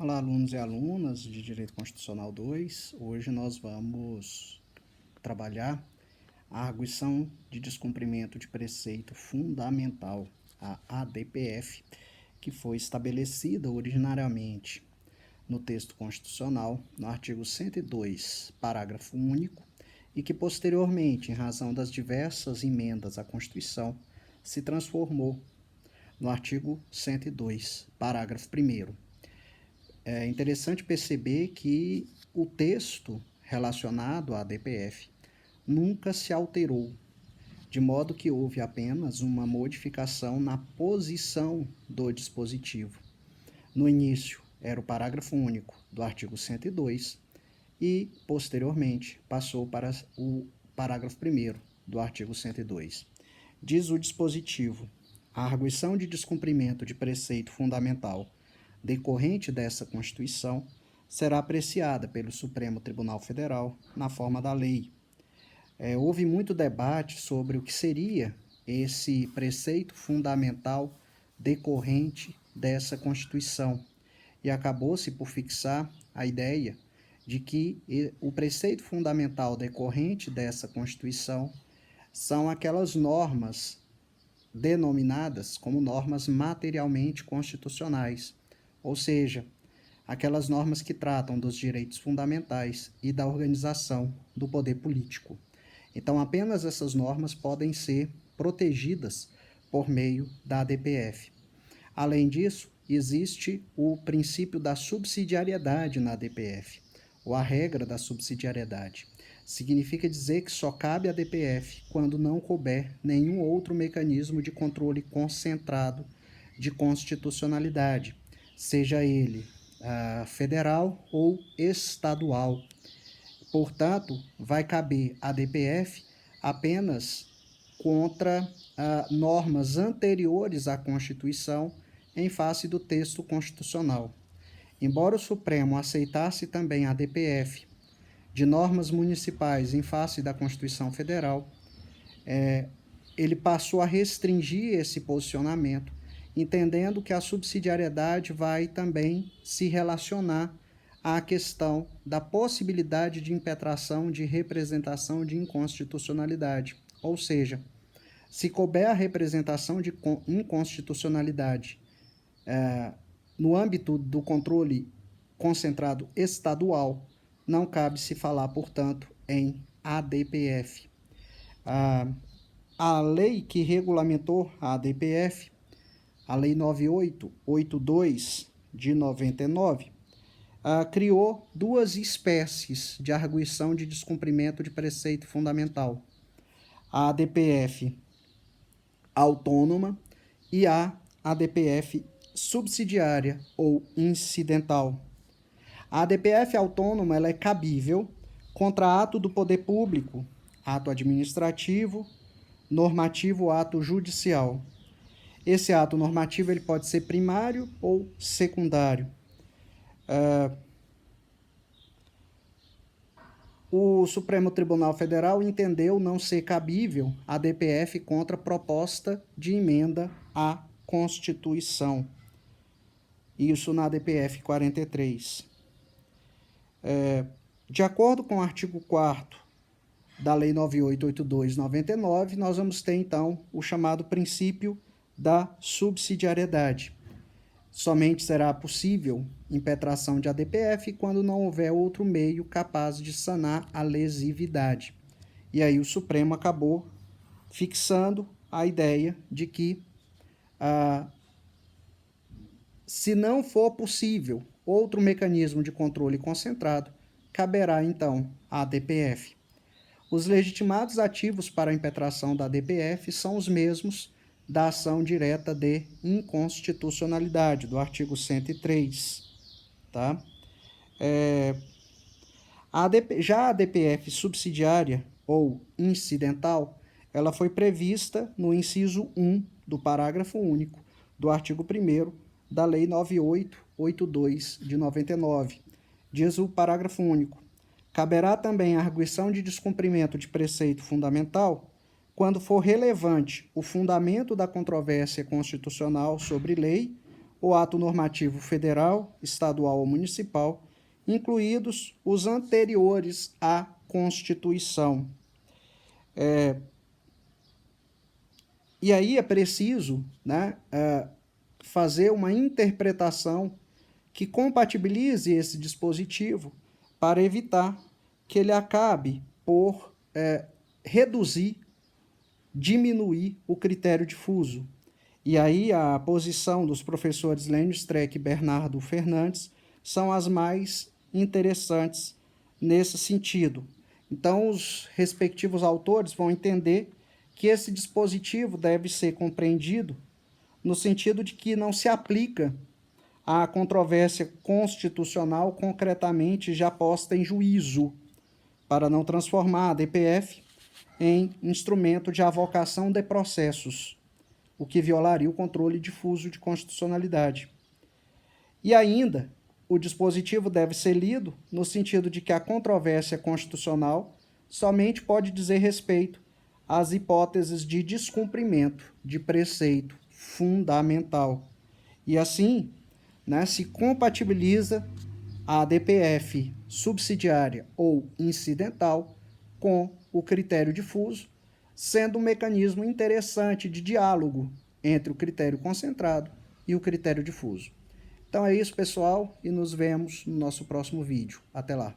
Olá, alunos e alunas de Direito Constitucional 2. Hoje nós vamos trabalhar a arguição de descumprimento de preceito fundamental, a ADPF, que foi estabelecida originariamente no texto constitucional, no artigo 102, parágrafo único, e que posteriormente, em razão das diversas emendas à Constituição, se transformou no artigo 102, parágrafo 1º. É interessante perceber que o texto relacionado à DPF nunca se alterou, de modo que houve apenas uma modificação na posição do dispositivo. No início, era o parágrafo único do artigo 102 e, posteriormente, passou para o parágrafo 1º do artigo 102. Diz o dispositivo: a arguição de descumprimento de preceito fundamental decorrente dessa Constituição será apreciada pelo Supremo Tribunal Federal na forma da lei. Houve muito debate sobre o que seria esse preceito fundamental decorrente dessa Constituição e acabou-se por fixar a ideia de que o preceito fundamental decorrente dessa Constituição são aquelas normas denominadas como normas materialmente constitucionais, ou seja, aquelas normas que tratam dos direitos fundamentais e da organização do poder político. Então, apenas essas normas podem ser protegidas por meio da ADPF. Além disso, existe o princípio da subsidiariedade na ADPF, ou a regra da subsidiariedade. Significa dizer que só cabe a ADPF quando não couber nenhum outro mecanismo de controle concentrado de constitucionalidade, seja ele federal ou estadual. Portanto, vai caber a DPF apenas contra normas anteriores à Constituição em face do texto constitucional. Embora o Supremo aceitasse também a DPF de normas municipais em face da Constituição Federal, ele passou a restringir esse posicionamento, entendendo que a subsidiariedade vai também se relacionar à questão da possibilidade de impetração de representação de inconstitucionalidade. Ou seja, se couber a representação de inconstitucionalidade no âmbito do controle concentrado estadual, não cabe se falar, portanto, em ADPF. A lei que regulamentou a ADPF, a Lei 9882 de 99, criou duas espécies de arguição de descumprimento de preceito fundamental: a ADPF autônoma e a ADPF subsidiária ou incidental. A ADPF autônoma ela é cabível contra ato do poder público, ato administrativo, normativo ou ato judicial. Esse ato normativo ele pode ser primário ou secundário. O Supremo Tribunal Federal entendeu não ser cabível a DPF contra proposta de emenda à Constituição. Isso na DPF 43. De acordo com o artigo 4º da Lei 9882/99, nós vamos ter, então, o chamado princípio da subsidiariedade. Somente será possível impetração de ADPF quando não houver outro meio capaz de sanar a lesividade. E aí o Supremo acabou fixando a ideia de que, se não for possível outro mecanismo de controle concentrado, caberá então a ADPF. Os legitimados ativos para a impetração da ADPF são os mesmos da ação direta de inconstitucionalidade, do artigo 103. Tá? Já a ADPF subsidiária ou incidental, ela foi prevista no inciso 1 do parágrafo único do artigo 1º da Lei 9882 de 99. Diz o parágrafo único: caberá também a arguição de descumprimento de preceito fundamental quando for relevante o fundamento da controvérsia constitucional sobre lei ou ato normativo federal, estadual ou municipal, incluídos os anteriores à Constituição. E aí é preciso, né, fazer uma interpretação que compatibilize esse dispositivo para evitar que ele acabe por reduzir, diminuir o critério difuso. E aí a posição dos professores Lênio Streck e Bernardo Fernandes são as mais interessantes nesse sentido. Então, os respectivos autores vão entender que esse dispositivo deve ser compreendido no sentido de que não se aplica à controvérsia constitucional concretamente já posta em juízo, para não transformar a DPF em instrumento de avocação de processos, o que violaria o controle difuso de constitucionalidade. E ainda, o dispositivo deve ser lido no sentido de que a controvérsia constitucional somente pode dizer respeito às hipóteses de descumprimento de preceito fundamental. E assim, né, se compatibiliza a DPF subsidiária ou incidental com o critério difuso, sendo um mecanismo interessante de diálogo entre o critério concentrado e o critério difuso. Então é isso, pessoal, e nos vemos no nosso próximo vídeo. Até lá!